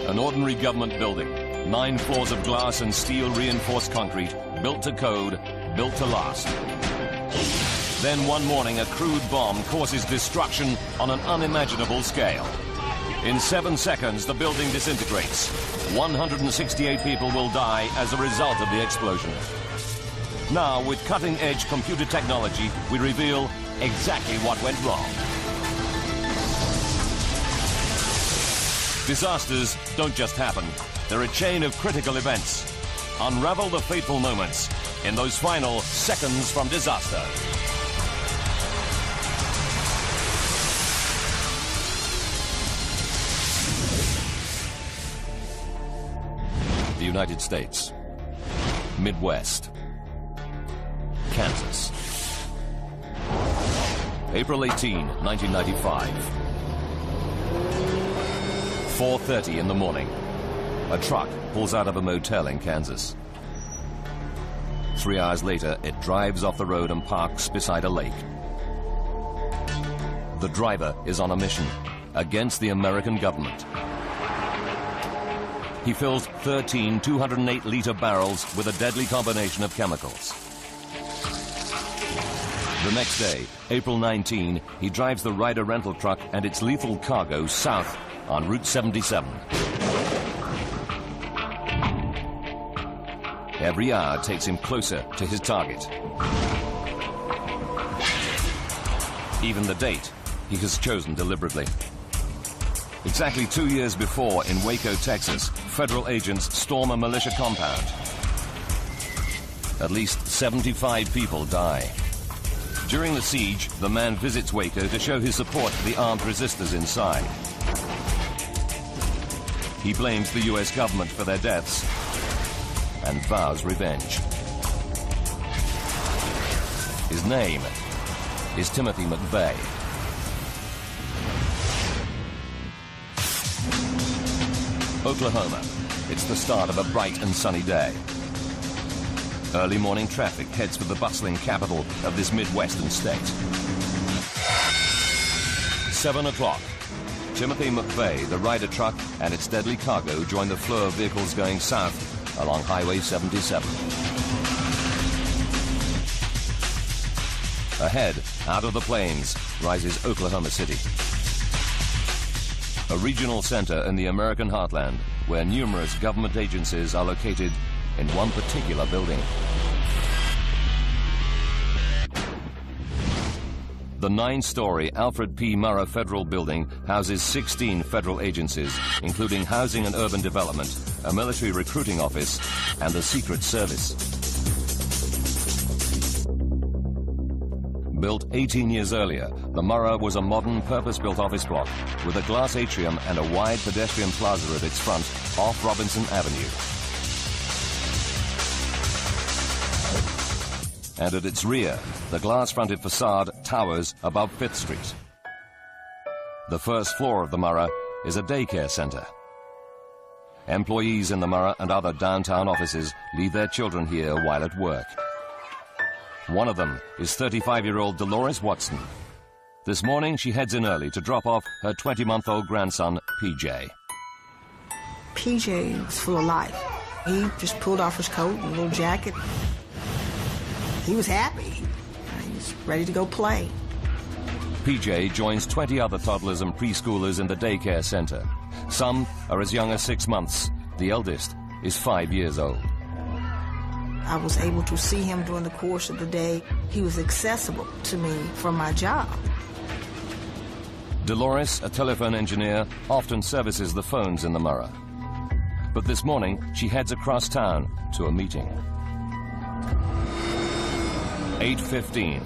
An ordinary government building, 9 floors of glass and steel reinforced concrete, built to code, built to last. Then one morning, a crude bomb causes destruction on an unimaginable scale. In 7 seconds, the building disintegrates. 168 people will die as a result of the explosion. Now, with cutting-edge computer technology, we reveal exactly what went wrong. Disasters don't just happen. They're a chain of critical events. Unravel the fateful moments in those final seconds from disaster. The United States. Midwest. Kansas. April 18, 1995. 4:30 in the morning. A truck pulls out of a motel in Kansas. 3 hours later, it drives off the road and parks beside a lake. The driver is on a mission against the American government. He fills 13 208-liter barrels with a deadly combination of chemicals. The next day, April 19, he drives the Ryder rental truck and its lethal cargo south on Route 77. Every hour takes him closer to his target. Even the date he has chosen deliberately. Exactly 2 years before, in Waco, Texas, federal agents storm a militia compound. At least 75 people die. During the siege, the man visits Waco to show his support for the armed resistors inside. He blames the U.S. government for their deaths and vows revenge. His name is Timothy McVeigh. Oklahoma. It's the start of a bright and sunny day. Early morning traffic heads for the bustling capital of this Midwestern state. 7 o'clock. Timothy McVeigh, the Ryder truck, and its deadly cargo join the flow of vehicles going south along Highway 77. Ahead, out of the plains, rises Oklahoma City. A regional center in the American heartland where numerous government agencies are located in one particular building. The 9-story Alfred P. Murrah Federal Building houses 16 federal agencies, including Housing and Urban Development, a military recruiting office, and the Secret Service. Built 18 years earlier, the Murrah was a modern, purpose-built office block with a glass atrium and a wide pedestrian plaza at its front off Robinson Avenue. And at its rear, the glass-fronted facade towers above 5th Street. The first floor of the Murrah is a daycare center. Employees in the Murrah and other downtown offices leave their children here while at work. One of them is 35-year-old Dolores Watson. This morning, she heads in early to drop off her 20-month-old grandson, PJ. PJ was full of life. He just pulled off his coat and a little jacket. He was happy. He was ready to go play. PJ joins 20 other toddlers and preschoolers in the daycare center. Some are as young as 6 months. The eldest is 5 years old. I was able to see him during the course of the day. He was accessible to me from my job. Dolores, a telephone engineer, often services the phones in the Murrah. But this morning, she heads across town to a meeting. 8:15.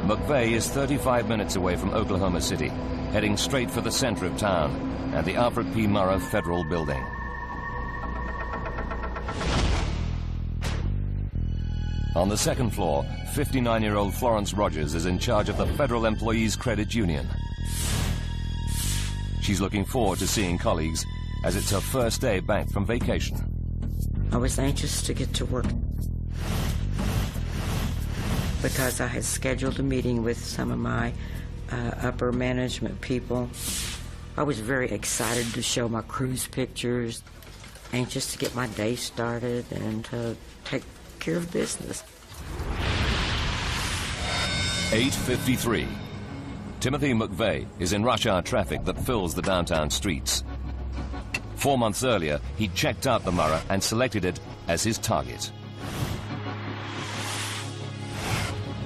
McVeigh is 35 minutes away from Oklahoma City, heading straight for the center of town and the Alfred P. Murrah Federal Building. On the second floor, 59-year-old Florence Rogers is in charge of the Federal Employees Credit Union. She's looking forward to seeing colleagues as it's her first day back from vacation. I was anxious to get to work because I had scheduled a meeting with some of my upper management people I was very excited to show my cruise pictures, anxious to get my day started and to take care of business. 8:53. Timothy McVeigh is in rush hour traffic that fills the downtown streets. 4 months earlier, he checked out the Murrah and selected it as his target.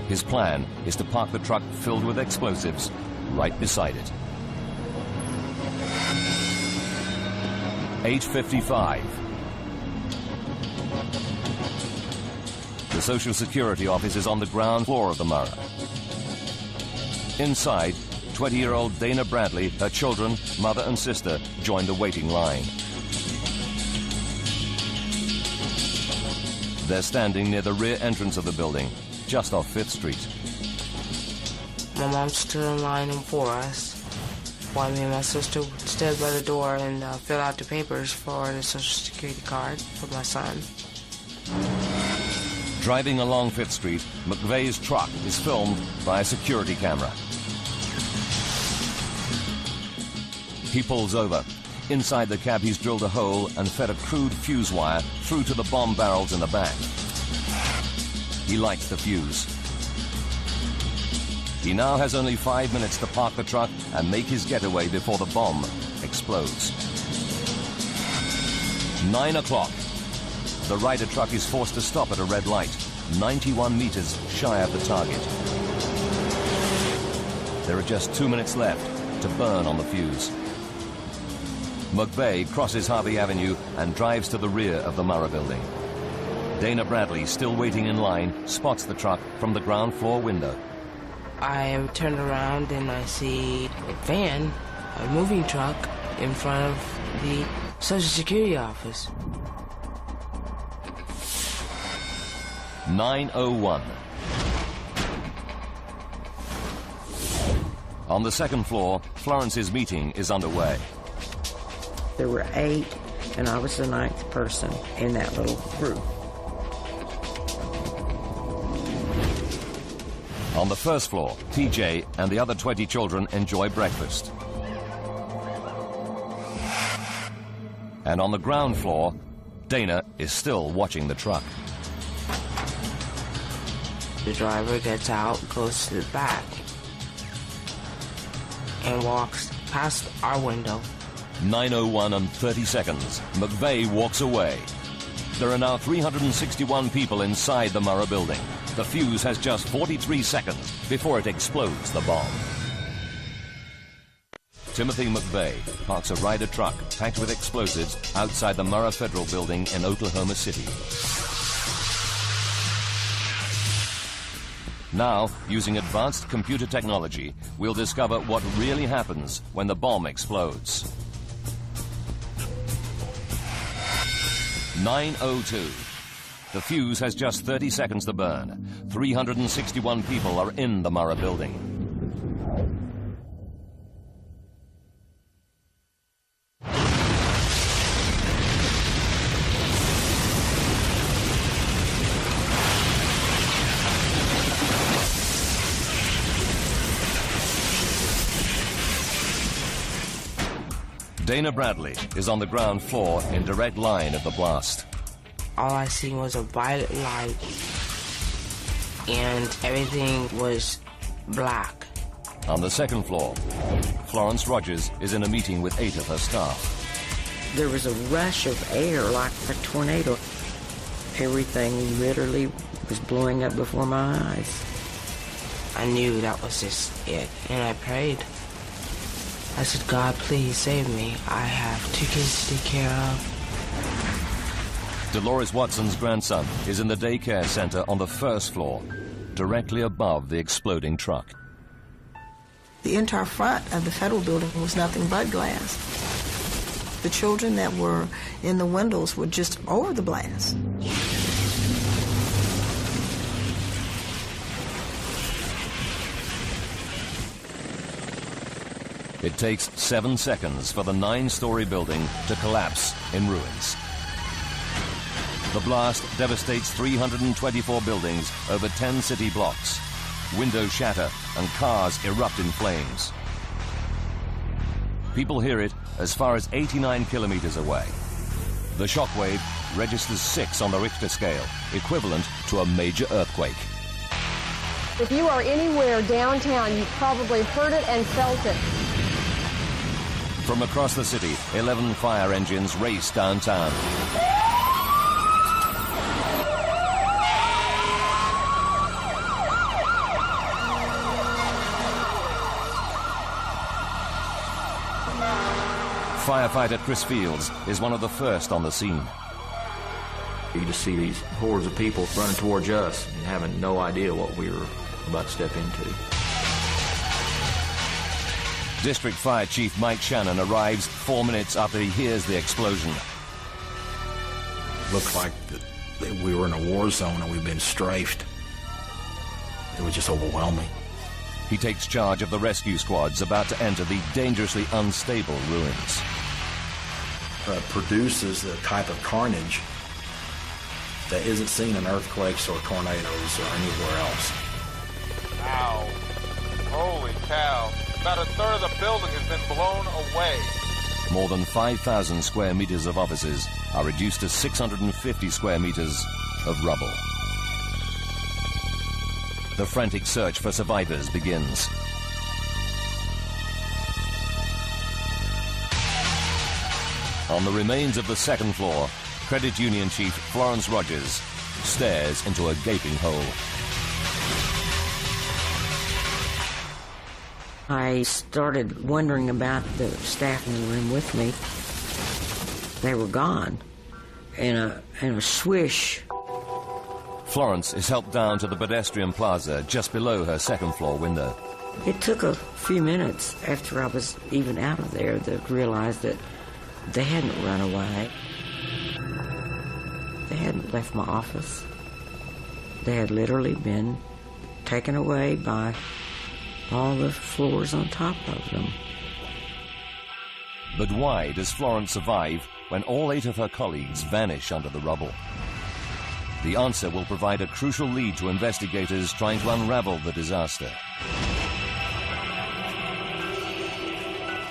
His plan is to park the truck filled with explosives right beside it. 8:55. The Social Security office is on the ground floor of the Murrah. Inside, 20-year-old Dana Bradley, her children, mother and sister, join the waiting line. They're standing near the rear entrance of the building, just off 5th Street. My mom stood in line for us while me and my sister stood by the door and filled out the papers for the Social Security card for my son. Driving along 5th Street, McVeigh's truck is filmed by a security camera. He pulls over. Inside the cab, he's drilled a hole and fed a crude fuse wire through to the bomb barrels in the back. He lights the fuse. He now has only 5 minutes to park the truck and make his getaway before the bomb explodes. 9 o'clock. The Ryder truck is forced to stop at a red light, 91 meters shy of the target. There are just 2 minutes left to burn on the fuse. McVeigh crosses Harvey Avenue and drives to the rear of the Murrah building. Dana Bradley, still waiting in line, spots the truck from the ground floor window. I turned around and I see a van, a moving truck, in front of the Social Security office. 9:01. On the second floor, Florence's meeting is underway. There were 8, and I was the 9th person in that little group. On the first floor, TJ and the other 20 children enjoy breakfast. And on the ground floor, Dana is still watching the truck. The driver gets out, goes to the back, and walks past our window. 9:01 and 30 seconds. McVeigh walks away. There are now 361 people inside the Murrah building. The fuse has just 43 seconds before it explodes the bomb. Timothy McVeigh parks a Ryder truck packed with explosives outside the Murrah Federal Building in Oklahoma City. Now, using advanced computer technology, we'll discover what really happens when the bomb explodes. 9:02. The fuse has just 30 seconds to burn. 361 people are in the Murrah building. Dana Bradley is on the ground floor in direct line of the blast. All I seen was a violet light, and everything was black. On the second floor, Florence Rogers is in a meeting with 8 of her staff. There was a rush of air like a tornado. Everything literally was blowing up before my eyes. I knew that was just it, and I prayed. I said, God, please save me. I have 2 kids to take care of. Dolores Watson's grandson is in the daycare center on the first floor, directly above the exploding truck. The entire front of the federal building was nothing but glass. The children that were in the windows were just over the blast. It takes 7 seconds for the 9-story building to collapse in ruins. The blast devastates 324 buildings over 10 city blocks. Windows shatter and cars erupt in flames. People hear it as far as 89 kilometers away. The shockwave registers 6 on the Richter scale, equivalent to a major earthquake. If you are anywhere downtown, you've probably heard it and felt it. From across the city, 11 fire engines race downtown. Firefighter Chris Fields is one of the first on the scene. You just see these hordes of people running towards us and having no idea what we were about to step into. District Fire Chief Mike Shannon arrives 4 minutes after he hears the explosion. Looked like that we were in a war zone and we'd been strafed. It was just overwhelming. He takes charge of the rescue squads about to enter the dangerously unstable ruins. Produces the type of carnage that isn't seen in earthquakes or tornadoes or anywhere else. Ow. Holy cow. About a third of the building has been blown away. More than 5,000 square meters of offices are reduced to 650 square meters of rubble. The frantic search for survivors begins. On the remains of the second floor, Credit Union Chief Florence Rogers stares into a gaping hole. I started wondering about the staff in the room with me. They were gone in a swish. Florence is helped down to the pedestrian plaza just below her second floor window. It took a few minutes after I was even out of there to realize that they hadn't run away. They hadn't left my office. They had literally been taken away by all the floors on top of them. But why does Florence survive when all 8 of her colleagues vanish under the rubble? The answer will provide a crucial lead to investigators trying to unravel the disaster.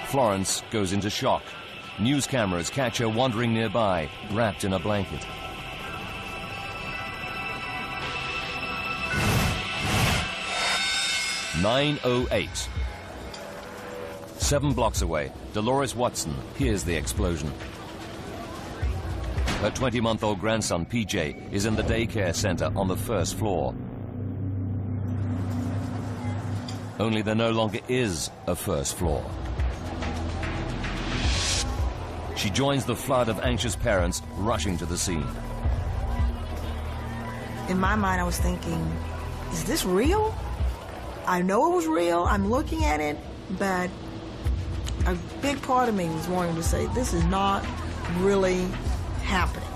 Florence goes into shock. News cameras catch her wandering nearby, wrapped in a blanket. "9:08. 7 blocks away, Dolores Watson hears the explosion. Her 20-month-old grandson, PJ, is in the daycare center on the first floor. Only there no longer is a first floor. She joins the flood of anxious parents rushing to the scene. In my mind, I was thinking, is this real? I know it was real. I'm looking at it, but a big part of me was wanting to say, this is not really happening.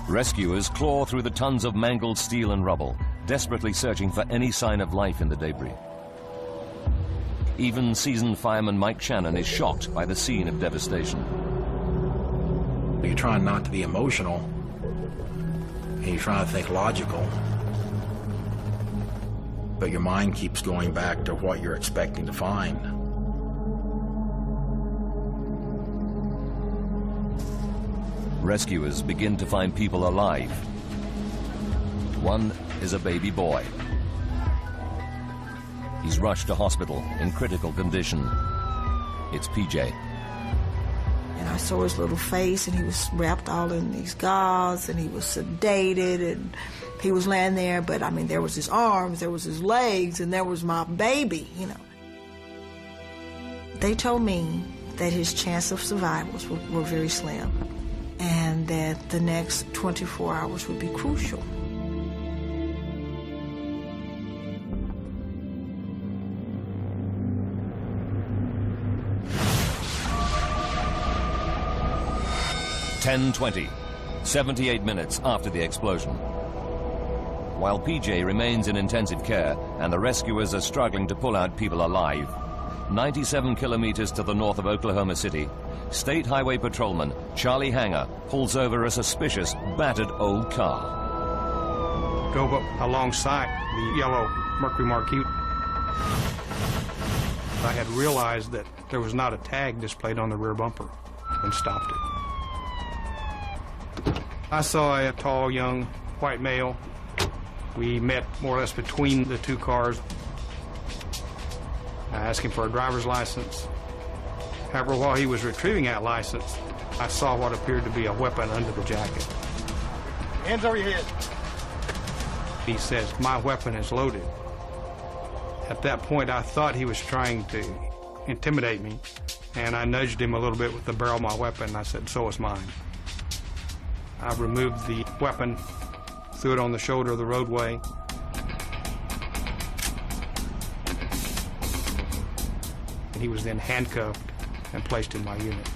Rescuers claw through the tons of mangled steel and rubble, desperately searching for any sign of life in the debris. Even seasoned fireman Mike Shannon is shocked by the scene of devastation. You're trying not to be emotional, and you're trying to think logical, but your mind keeps going back to what you're expecting to find. Rescuers begin to find people alive. One is a baby boy. He's rushed to hospital in critical condition. It's PJ. And I saw his little face, and he was wrapped all in these gauze, and he was sedated, and he was laying there, but I mean, there was his arms, there was his legs, and there was my baby, you know. They told me that his chance of survival were very slim, and that the next 24 hours would be crucial. "10:20, 78 minutes after the explosion. While PJ remains in intensive care and the rescuers are struggling to pull out people alive, 97 kilometers to the north of Oklahoma City, State Highway Patrolman Charlie Hanger pulls over a suspicious, battered old car. Drove up alongside the yellow Mercury Marquis. I had realized that there was not a tag displayed on the rear bumper and stopped it. I saw a tall, young white male. We met more or less between the two cars. I asked him for a driver's license. However, while he was retrieving that license, I saw what appeared to be a weapon under the jacket. Hands over your head. He says, "My weapon is loaded." At that point, I thought he was trying to intimidate me, and I nudged him a little bit with the barrel of my weapon. I said, "So is mine." I removed the weapon, threw it on the shoulder of the roadway. And he was then handcuffed and placed in my unit.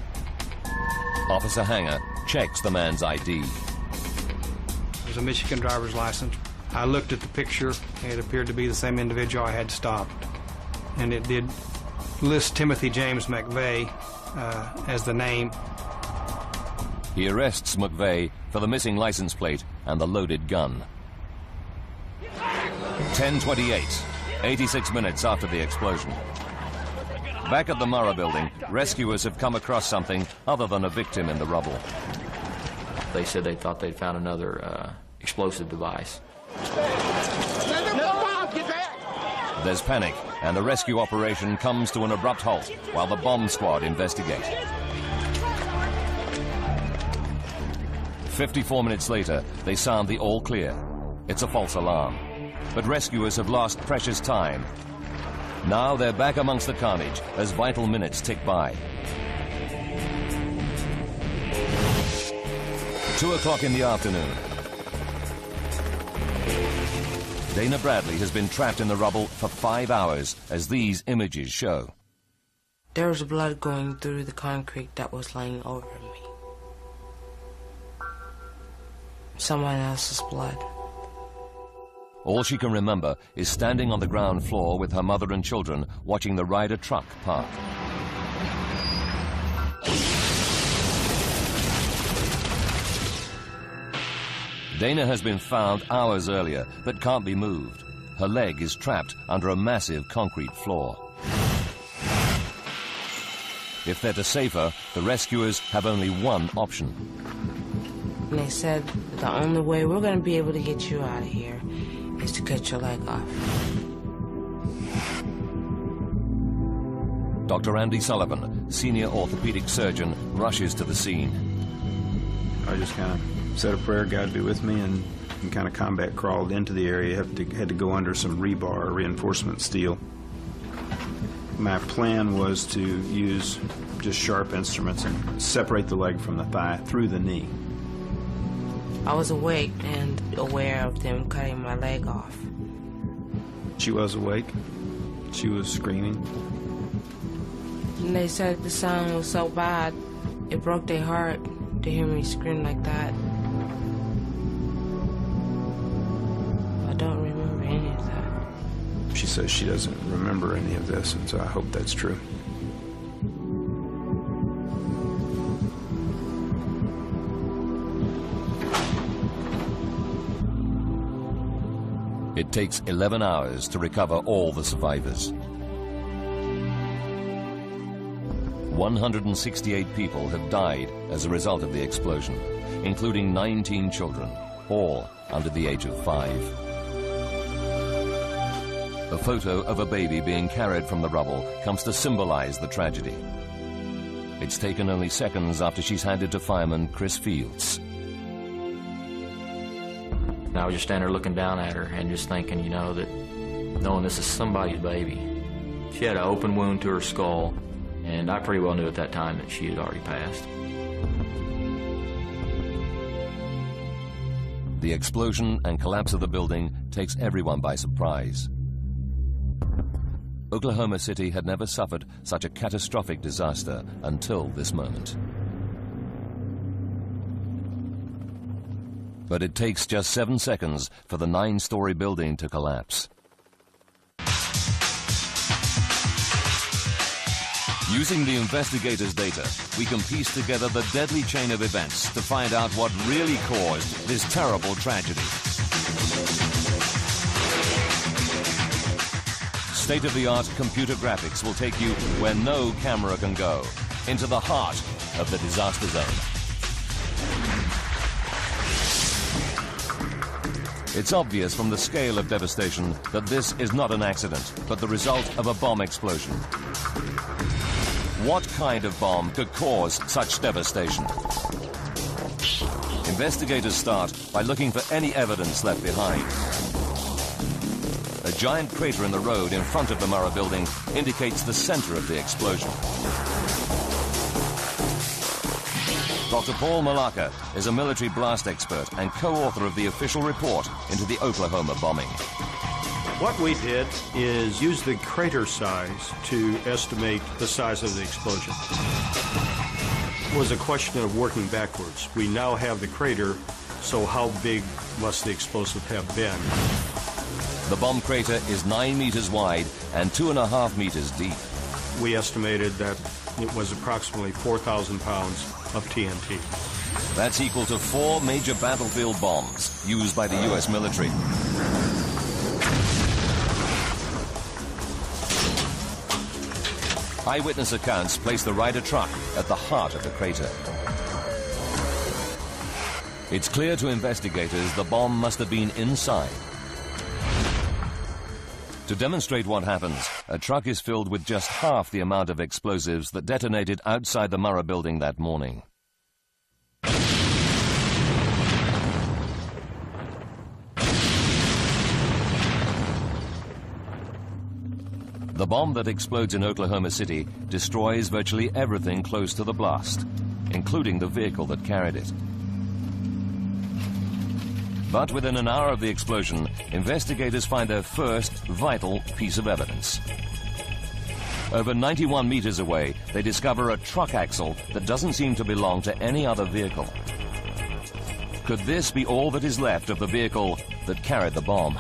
Officer Hanger checks the man's ID. It was a Michigan driver's license. I looked at the picture. It appeared to be the same individual I had stopped. And it did list Timothy James McVeigh as the name. He arrests McVeigh for the missing license plate and the loaded gun. 10:28, 86 minutes after the explosion. Back at the Murrah building, rescuers have come across something other than a victim in the rubble. They said they thought they'd found another explosive device. There's panic, and the rescue operation comes to an abrupt halt while the bomb squad investigate. 54 minutes later, they sound the all clear. It's a false alarm. But rescuers have lost precious time. Now they're back amongst the carnage as vital minutes tick by. 2 o'clock in the afternoon. Dana Bradley has been trapped in the rubble for 5 hours, as these images show. There was blood going through the concrete that was laying over me. Someone else's blood. All she can remember is standing on the ground floor with her mother and children watching the Ryder truck park. Dana has been found hours earlier but can't be moved. Her leg is trapped under a massive concrete floor. If they're to save her, the rescuers have only one option. And they said the only way we're going to be able to get you out of here is to cut your leg off. Dr. Andy Sullivan, senior orthopedic surgeon, rushes to the scene. I just kind of said a prayer, God be with me, and kind of combat crawled into the area. Had to go under some rebar, reinforcement steel. My plan was to use just sharp instruments and separate the leg from the thigh through the knee. I was awake and aware of them cutting my leg off. She was awake. She was screaming. And they said the sound was so bad, it broke their heart to hear me scream like that. I don't remember any of that. She says she doesn't remember any of this, and so I hope that's true. It takes 11 hours to recover all the survivors. 168 people have died as a result of the explosion, including 19 children, all under the age of 5. A photo of a baby being carried from the rubble comes to symbolize the tragedy. It's taken only seconds after she's handed to fireman Chris Fields. And I was just standing there looking down at her and just thinking, you know, that knowing this is somebody's baby. She had an open wound to her skull, and I pretty well knew at that time that she had already passed. The explosion and collapse of the building takes everyone by surprise. Oklahoma City had never suffered such a catastrophic disaster until this moment. But it takes just 7 seconds for the 9-story building to collapse. Using the investigators' data, we can piece together the deadly chain of events to find out what really caused this terrible tragedy. State-of-the-art computer graphics will take you where no camera can go, into the heart of the disaster zone. It's obvious from the scale of devastation that this is not an accident, but the result of a bomb explosion. What kind of bomb could cause such devastation? Investigators start by looking for any evidence left behind. A giant crater in the road in front of the Murrah building indicates the center of the explosion. Dr. Paul Malacca is a military blast expert and co-author of the official report into the Oklahoma bombing. What we did is use the crater size to estimate the size of the explosion. It was a question of working backwards. We now have the crater, so how big must the explosive have been? The bomb crater is 9 meters wide and 2.5 meters deep. We estimated that it was approximately 4,000 pounds of TNT. That's equal to 4 major battlefield bombs used by the U.S. military. Eyewitness accounts place the Ryder truck at the heart of the crater. It's clear to investigators the bomb must have been inside. To demonstrate what happens, a truck is filled with just half the amount of explosives that detonated outside the Murrah building that morning. The bomb that explodes in Oklahoma City destroys virtually everything close to the blast, including the vehicle that carried it. But within an hour of the explosion, investigators find their first vital piece of evidence. Over 91 meters away, they discover a truck axle that doesn't seem to belong to any other vehicle. Could this be all that is left of the vehicle that carried the bomb?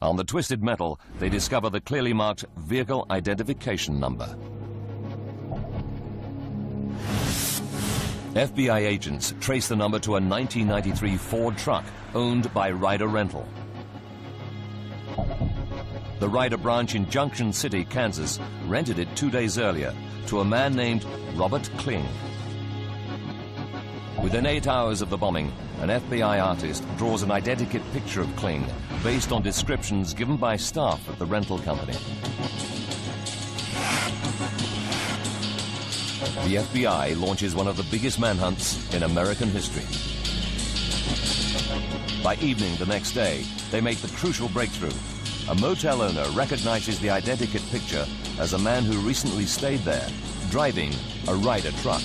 On the twisted metal, they discover the clearly marked vehicle identification number. FBI agents trace the number to a 1993 Ford truck owned by Ryder Rental. The Ryder branch in Junction City, Kansas, rented it 2 days earlier to a man named Robert Kling. Within 8 hours of the bombing, an FBI artist draws an identikit picture of Kling based on descriptions given by staff at the rental company. The FBI launches one of the biggest manhunts in American history. By evening the next day, they make the crucial breakthrough. A motel owner recognizes the identikit picture as a man who recently stayed there, driving a Ryder truck.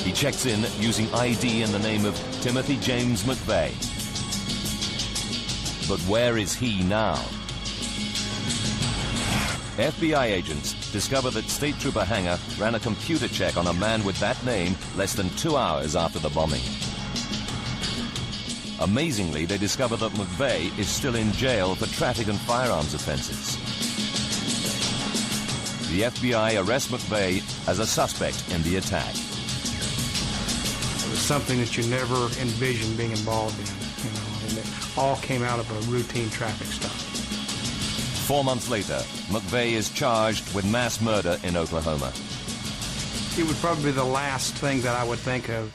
He checks in using ID in the name of Timothy James McVeigh. But where is he now? FBI agents discover that State Trooper Hanger ran a computer check on a man with that name less than 2 hours after the bombing. Amazingly, they discover that McVeigh is still in jail for traffic and firearms offenses. The FBI arrests McVeigh as a suspect in the attack. It was something that you never envisioned being involved in, and it all came out of a routine traffic stop. 4 months later, McVeigh is charged with mass murder in Oklahoma. It would probably be the last thing that I would think of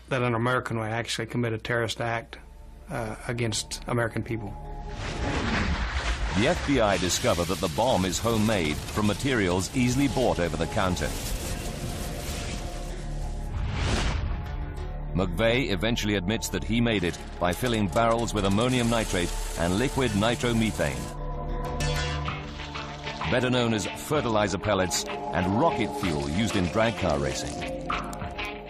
that an American would actually commit a terrorist act against American people. The FBI discover that the bomb is homemade from materials easily bought over the counter. McVeigh eventually admits that he made it by filling barrels with ammonium nitrate and liquid nitromethane, better known as fertilizer pellets and rocket fuel used in drag car racing.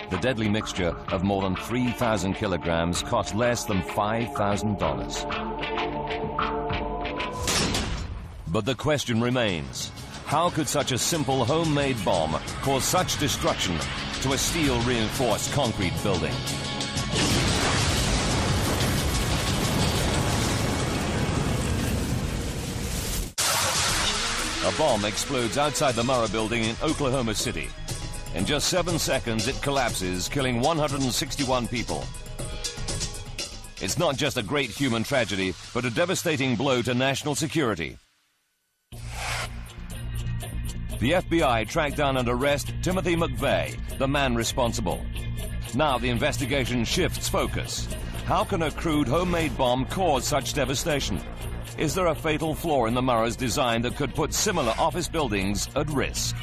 The deadly mixture of more than 3,000 kilograms cost less than $5,000. But the question remains, how could such a simple homemade bomb cause such destruction to a steel-reinforced concrete building? A bomb explodes outside the Murrah building in Oklahoma City. In just 7 seconds, it collapses, killing 161 people. It's not just a great human tragedy, but a devastating blow to national security. The FBI tracked down and arrest Timothy McVeigh, the man responsible. Now the investigation shifts focus. How can a crude homemade bomb cause such devastation? Is there a fatal flaw in the Murrah's design that could put similar office buildings at risk?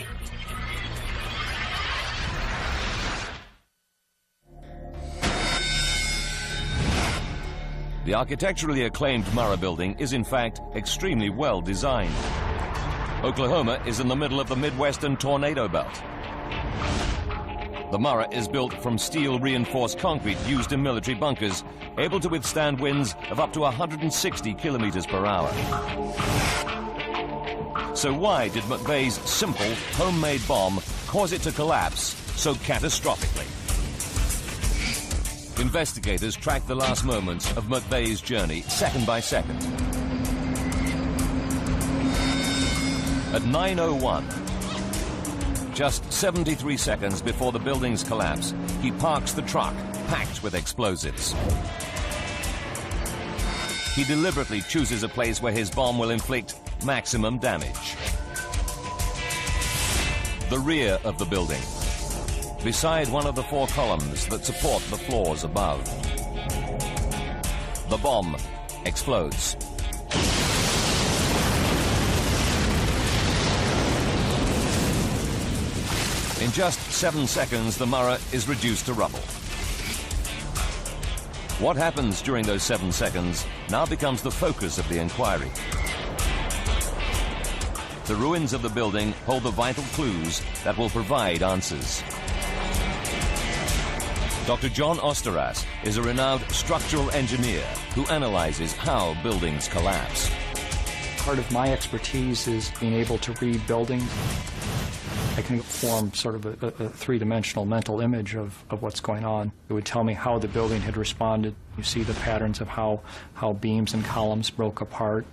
The architecturally acclaimed Murrah building is in fact extremely well designed. Oklahoma is in the middle of the Midwestern tornado belt. The Murrah is built from steel reinforced concrete used in military bunkers, able to withstand winds of up to 160 kilometers per hour. So why did McVeigh's simple homemade bomb cause it to collapse so catastrophically? Investigators tracked the last moments of McVeigh's journey second by second. At 9:01, just 73 seconds before the building's collapse, he parks the truck packed with explosives. He deliberately chooses a place where his bomb will inflict maximum damage. The rear of the building, beside one of the 4 columns that support the floors above. The bomb explodes. In just 7 seconds, the Murrah is reduced to rubble. What happens during those 7 seconds now becomes the focus of the inquiry. The ruins of the building hold the vital clues that will provide answers. Dr. John Osteras is a renowned structural engineer who analyzes how buildings collapse. Part of my expertise is being able to read buildings. I can form sort of a three-dimensional mental image of what's going on. It would tell me how the building had responded. You see the patterns of how beams and columns broke apart.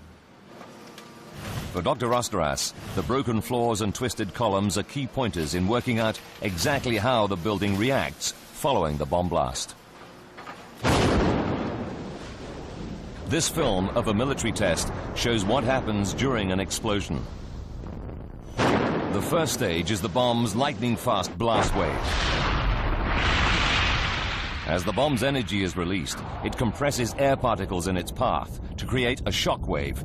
For Dr. Osteras, the broken floors and twisted columns are key pointers in working out exactly how the building reacts following the bomb blast. This film of a military test shows what happens during an explosion. The first stage is the bomb's lightning-fast blast wave. As the bomb's energy is released, it compresses air particles in its path to create a shock wave.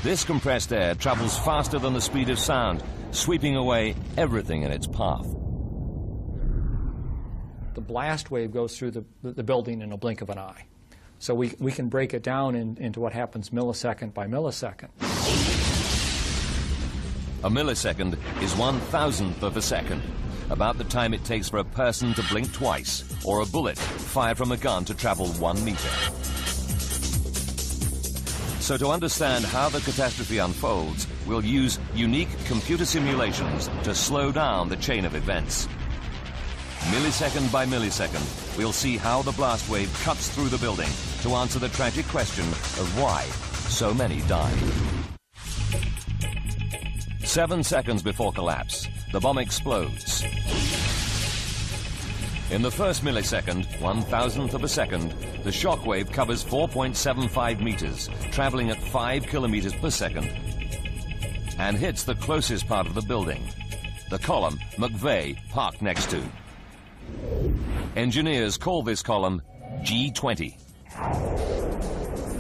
This compressed air travels faster than the speed of sound, sweeping away everything in its path. The blast wave goes through the building in a blink of an eye. So we can break it down into what happens millisecond by millisecond. A millisecond is 1,000th of a second, about the time it takes for a person to blink twice, or a bullet fired from a gun to travel 1 meter. So to understand how the catastrophe unfolds, we'll use unique computer simulations to slow down the chain of events. Millisecond by millisecond, we'll see how the blast wave cuts through the building to answer the tragic question of why so many died. 7 seconds before collapse, the bomb explodes. In the first millisecond, 1,000th of a second, the shock wave covers 4.75 meters, traveling at 5 kilometers per second, and hits the closest part of the building, the column McVeigh parked next to. Engineers call this column G20.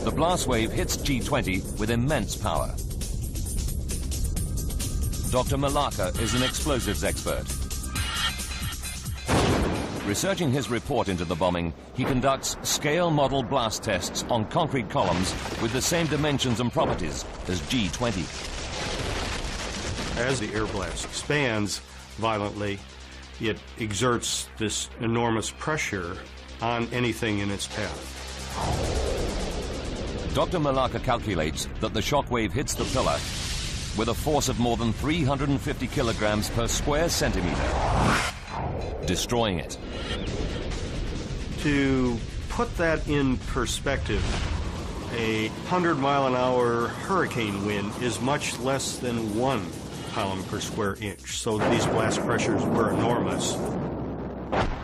The blast wave hits G20 with immense power. Dr. Malaka is an explosives expert. Researching his report into the bombing, he conducts scale model blast tests on concrete columns with the same dimensions and properties as G20. As the air blast expands violently, it exerts this enormous pressure on anything in its path. Dr. Malaka calculates that the shock wave hits the pillar with a force of more than 350 kilograms per square centimeter, destroying it. To put that in perspective, a 100-mile-an-hour hurricane wind is much less than 1 pound per square inch. So these blast pressures were enormous.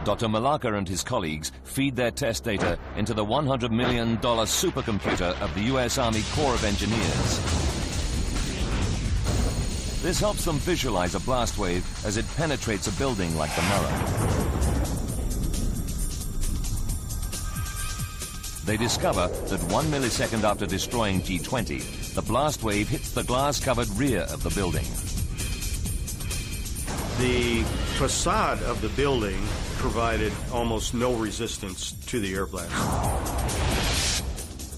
Dr. Malacca and his colleagues feed their test data into the $100 million supercomputer of the U.S. Army Corps of Engineers. This helps them visualize a blast wave as it penetrates a building like the Murrah. They discover that 1 millisecond after destroying G20, the blast wave hits the glass-covered rear of the building. The facade of the building provided almost no resistance to the air blast.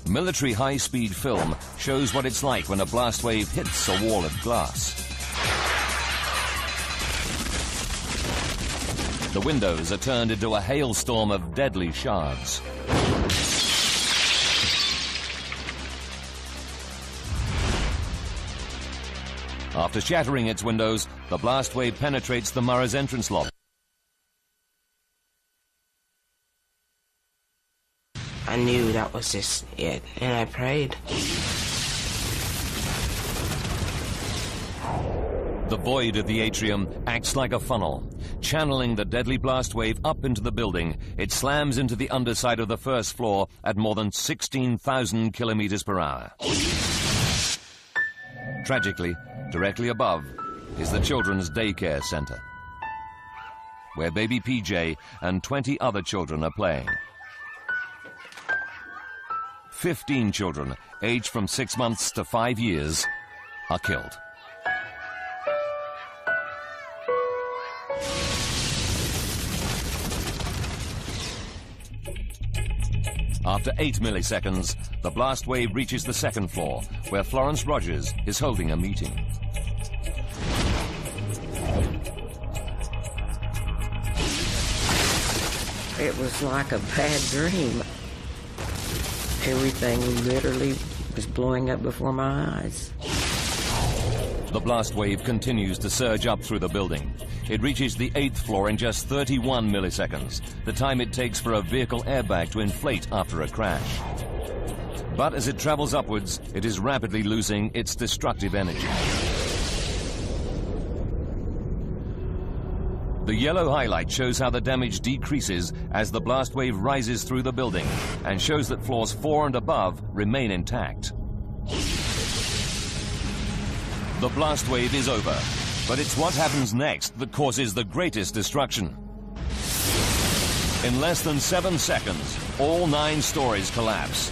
Military high-speed film shows what it's like when a blast wave hits a wall of glass. The windows are turned into a hailstorm of deadly shards. After shattering its windows, the blast wave penetrates the Murrah's entrance lobby. I knew that was just it, and I prayed. The void of the atrium acts like a funnel. Channeling the deadly blast wave up into the building, it slams into the underside of the first floor at more than 16,000 kilometers per hour. Tragically, directly above is the Children's Daycare Center, where baby PJ and 20 other children are playing. 15 children, aged from 6 months to 5 years, are killed. After 8 milliseconds, the blast wave reaches the second floor, where Florence Rogers is holding a meeting. It was like a bad dream. Everything literally was blowing up before my eyes. The blast wave continues to surge up through the building. It reaches the 8th floor in just 31 milliseconds, the time it takes for a vehicle airbag to inflate after a crash. But as it travels upwards, it is rapidly losing its destructive energy. The yellow highlight shows how the damage decreases as the blast wave rises through the building and shows that floors 4 and above remain intact. The blast wave is over, but it's what happens next that causes the greatest destruction. In less than 7 seconds, all 9 stories collapse.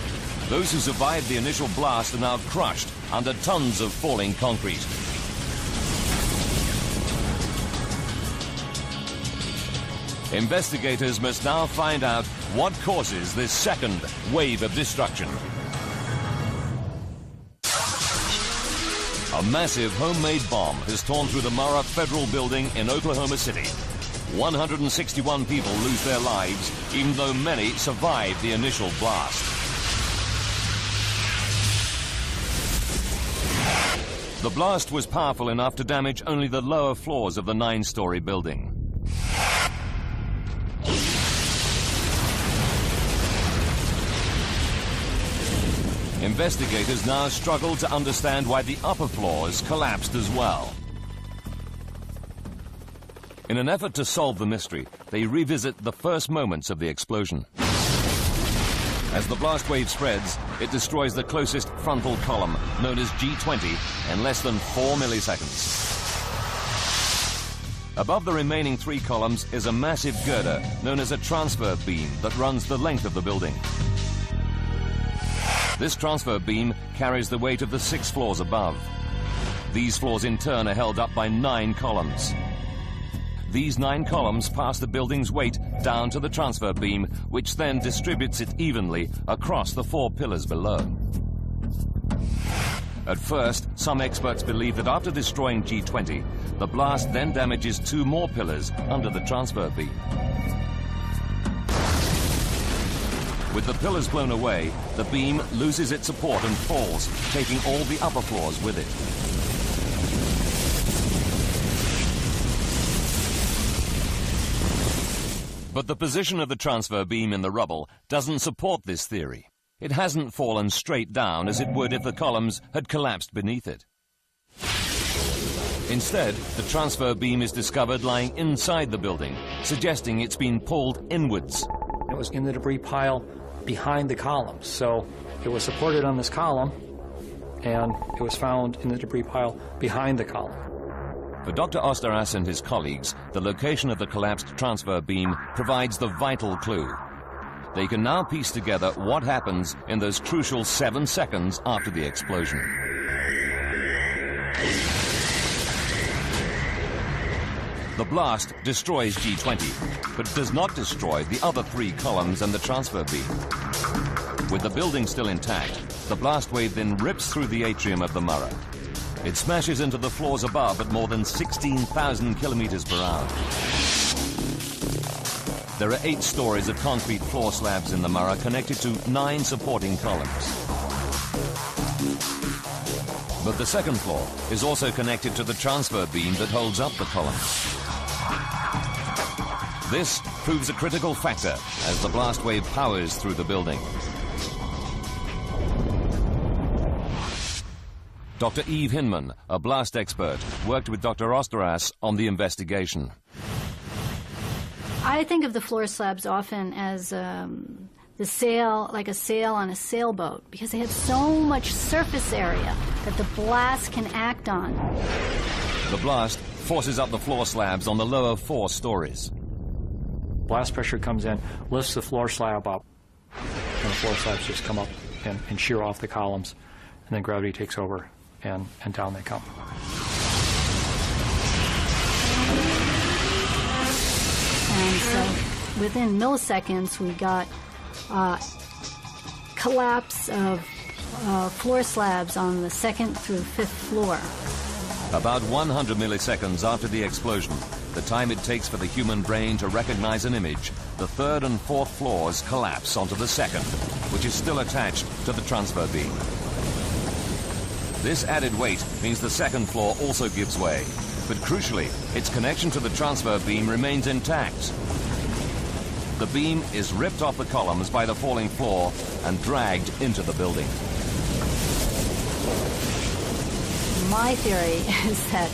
Those who survived the initial blast are now crushed under tons of falling concrete. Investigators must now find out what causes this second wave of destruction. A massive homemade bomb has torn through the Murrah Federal Building in Oklahoma City. 161 people lose their lives, even though many survived the initial blast. The blast was powerful enough to damage only the lower floors of the 9-story building. Investigators now struggle to understand why the upper floors collapsed as well. In an effort to solve the mystery, they revisit the first moments of the explosion. As the blast wave spreads, it destroys the closest frontal column, known as G20, in less than 4 milliseconds. Above the remaining 3 columns is a massive girder, known as a transfer beam, that runs the length of the building. This transfer beam carries the weight of the 6 floors above. These floors in turn are held up by 9 columns. These 9 columns pass the building's weight down to the transfer beam, which then distributes it evenly across the 4 pillars below. At first, some experts believe that after destroying G20, the blast then damages 2 more pillars under the transfer beam. With the pillars blown away, the beam loses its support and falls, taking all the upper floors with it. But the position of the transfer beam in the rubble doesn't support this theory. It hasn't fallen straight down as it would if the columns had collapsed beneath it. Instead, the transfer beam is discovered lying inside the building, suggesting it's been pulled inwards. It was in the debris pile behind the columns, so it was supported on this column, and it was found in the debris pile behind the column. For Dr. Osteras and his colleagues, the location of the collapsed transfer beam provides the vital clue. They can now piece together what happens in those crucial 7 seconds after the explosion. The blast destroys G20, but does not destroy the other 3 columns and the transfer beam. With the building still intact, the blast wave then rips through the atrium of the Murrah. It smashes into the floors above at more than 16,000 kilometers per hour. There are 8 stories of concrete floor slabs in the Murrah connected to 9 supporting columns. But the second floor is also connected to the transfer beam that holds up the columns. This proves a critical factor as the blast wave powers through the building. Dr. Eve Hinman, a blast expert, worked with Dr. Osteras on the investigation. I think of the floor slabs often as the sail, like a sail on a sailboat, because they have so much surface area that the blast can act on. The blast forces up the floor slabs on the lower 4 stories. Blast pressure comes in, lifts the floor slab up, and the floor slabs just come up and shear off the columns, and then gravity takes over, and down they come. And so within milliseconds, we got collapse of floor slabs on the 2nd through 5th floor. About 100 milliseconds after the explosion, the time it takes for the human brain to recognize an image, the 3rd and 4th floors collapse onto the 2nd, which is still attached to the transfer beam. This added weight means the 2nd floor also gives way, but crucially, its connection to the transfer beam remains intact. The beam is ripped off the columns by the falling floor and dragged into the building. My theory is that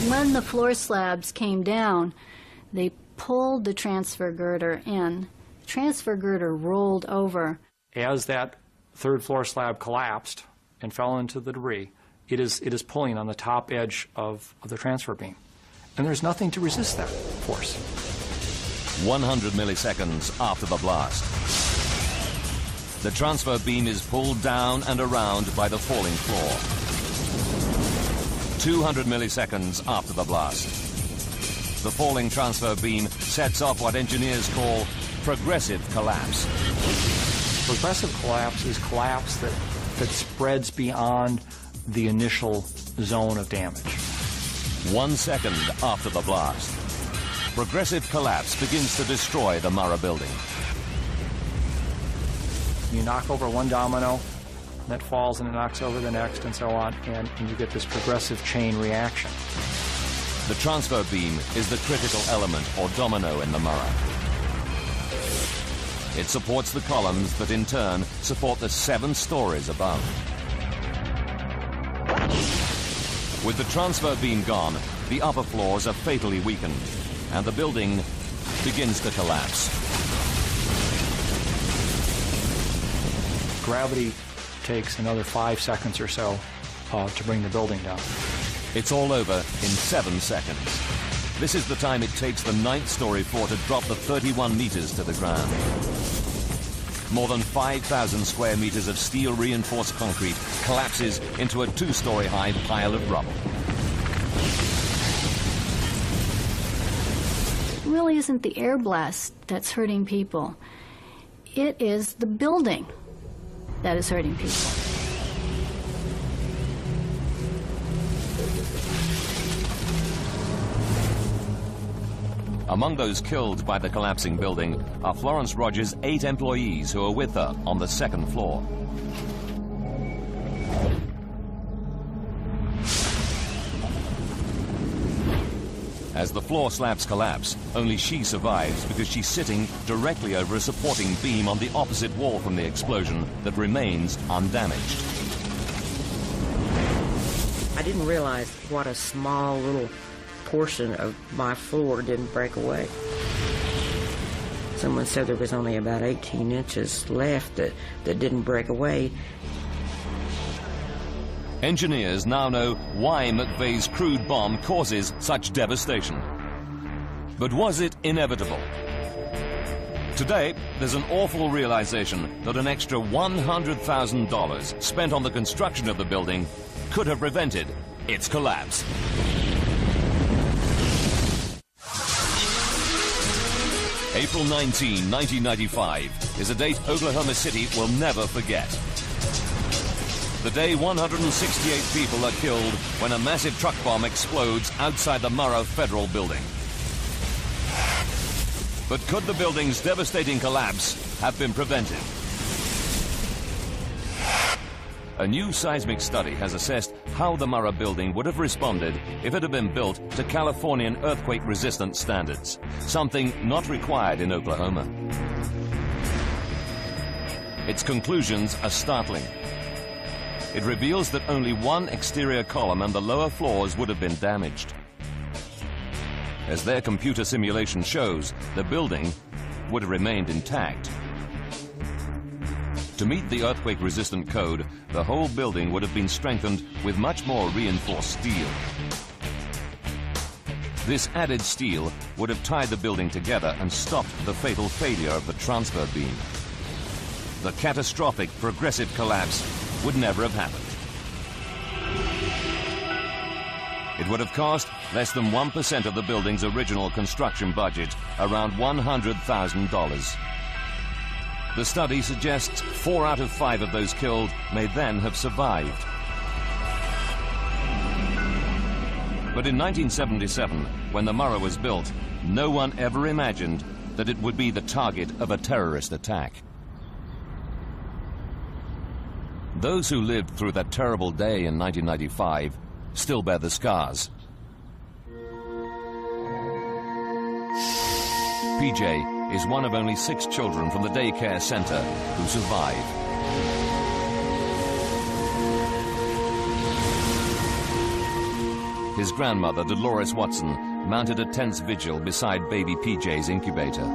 when the floor slabs came down, they pulled the transfer girder in. The transfer girder rolled over. As that 3rd floor slab collapsed and fell into the debris, it is pulling on the top edge of the transfer beam. And there's nothing to resist that force. 100 milliseconds after the blast. The transfer beam is pulled down and around by the falling floor. 200 milliseconds after the blast. The falling transfer beam sets off what engineers call progressive collapse. Progressive collapse is collapse that spreads beyond the initial zone of damage. 1 second after the blast, progressive collapse begins to destroy the Murrah building. You knock over one domino, that falls and it knocks over the next, and so on, and you get this progressive chain reaction. The transfer beam is the critical element or domino in the Murrah. It supports the columns that in turn support the 7 stories above. With the transfer beam gone, the upper floors are fatally weakened, and the building begins to collapse. Gravity takes another 5 seconds or so to bring the building down. It's all over in 7 seconds. This is the time it takes the 9th story floor to drop the 31 meters to the ground. More than 5,000 square meters of steel reinforced concrete collapses into a 2-story high pile of rubble. It really isn't the air blast that's hurting people. It is the building that is hurting people. Among those killed by the collapsing building are Florence Rogers' 8 employees who are with her on the 2nd floor. As the floor slabs collapse, only she survives because she's sitting directly over a supporting beam on the opposite wall from the explosion that remains undamaged. I didn't realize what a small little portion of my floor didn't break away. Someone said there was only about 18 inches left that didn't break away. Engineers now know why McVeigh's crude bomb causes such devastation. But was it inevitable? Today, there's an awful realization that an extra $100,000 spent on the construction of the building could have prevented its collapse. April 19, 1995 is a date Oklahoma City will never forget. The day 168 people are killed when a massive truck bomb explodes outside the Murrah Federal Building. But could the building's devastating collapse have been prevented? A new seismic study has assessed how the Murrah building would have responded if it had been built to Californian earthquake-resistant standards, something not required in Oklahoma. Its conclusions are startling. It reveals that only one exterior column and the lower floors would have been damaged. As their computer simulation shows, the building would have remained intact. To meet the earthquake-resistant code, the whole building would have been strengthened with much more reinforced steel. This added steel would have tied the building together and stopped the fatal failure of the transfer beam. The catastrophic progressive collapse would never have happened. It would have cost less than 1% of the building's original construction budget, around $100,000. The study suggests 4 out of 5 of those killed may then have survived. But in 1977, when the Murrah was built, no one ever imagined that it would be the target of a terrorist attack. Those who lived through that terrible day in 1995 still bear the scars. PJ is one of only 6 children from the daycare center who survived. His grandmother, Dolores Watson, mounted a tense vigil beside baby PJ's incubator.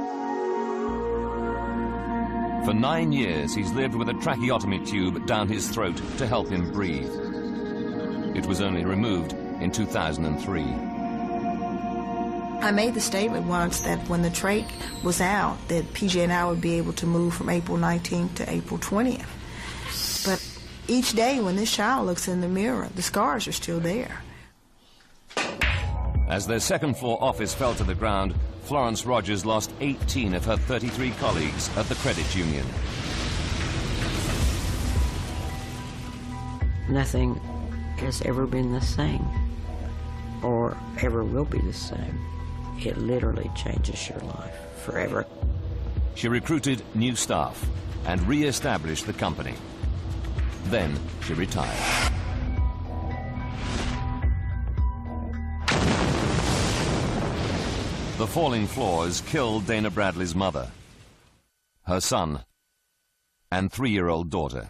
For 9 years, he's lived with a tracheotomy tube down his throat to help him breathe. It was only removed in 2003. I made the statement once that when the trach was out, that PJ and I would be able to move from April 19th to April 20th. But each day when this child looks in the mirror, the scars are still there. As their second-floor office fell to the ground, Florence Rogers lost 18 of her 33 colleagues at the credit union. Nothing has ever been the same, or ever will be the same. It literally changes your life forever. She recruited new staff and re-established the company. Then she retired. The falling floors killed Dana Bradley's mother, her son, and 3-year-old daughter.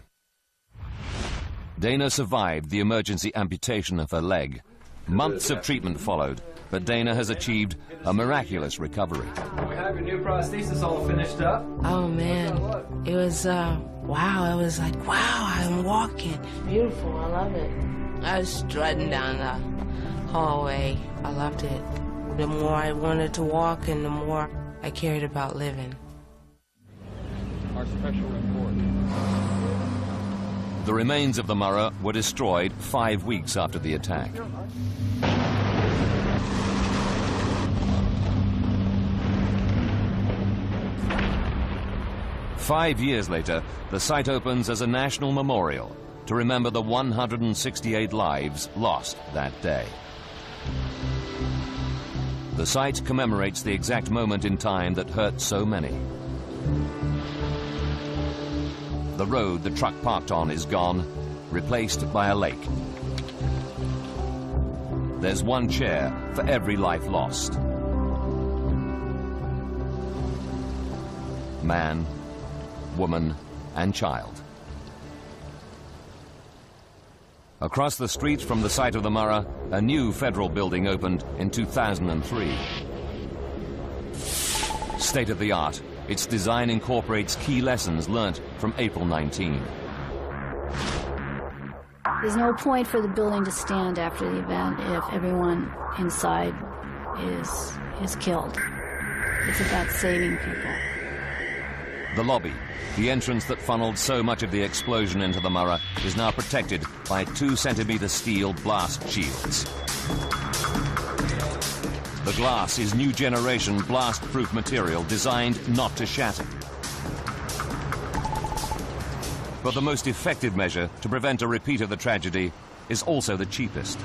Dana survived the emergency amputation of her leg. Months of treatment followed, but Dana has achieved a miraculous recovery. We have your new prosthesis all finished up. Oh man, it was, wow, it was like, wow, I'm walking. Beautiful, I love it. I was strutting down the hallway. I loved it. The more I wanted to walk and the more I cared about living. Our special report. The remains of the Murrah were destroyed 5 weeks after the attack. Five years later, the site opens as a national memorial to remember the 168 lives lost that day. The site commemorates the exact moment in time that hurt so many. The road the truck parked on is gone, replaced by a lake. There's one chair for every life lost. Man, woman, and child. Across the street from the site of the Murrah, a new federal building opened in 2003. State-of-the-art, its design incorporates key lessons learnt from April 19. There's no point for the building to stand after the event if everyone inside is killed. It's about saving people. The lobby, the entrance that funneled so much of the explosion into the Murrah, is now protected by 2-centimeter steel blast shields. The glass is new generation blast-proof material designed not to shatter. But the most effective measure to prevent a repeat of the tragedy is also the cheapest.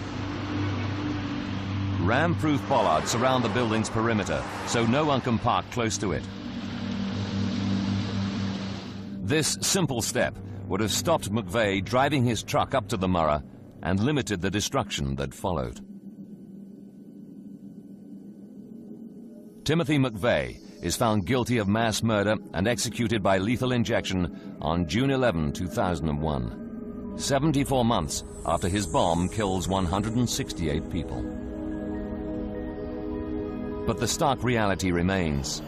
Ram-proof bollards surround the building's perimeter, so no one can park close to it. This simple step would have stopped McVeigh driving his truck up to the Murrah and limited the destruction that followed. Timothy McVeigh is found guilty of mass murder and executed by lethal injection on June 11, 2001, 74 months after his bomb kills 168 people. But the stark reality remains.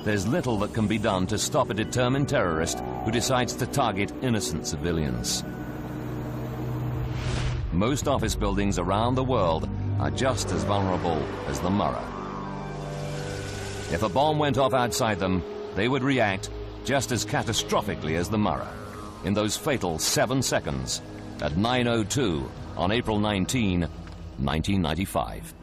There's little that can be done to stop a determined terrorist who decides to target innocent civilians. Most office buildings around the world are just as vulnerable as the Murrah. If a bomb went off outside them, they would react just as catastrophically as the Murrah in those fatal 7 seconds at 9:02 on April 19, 1995.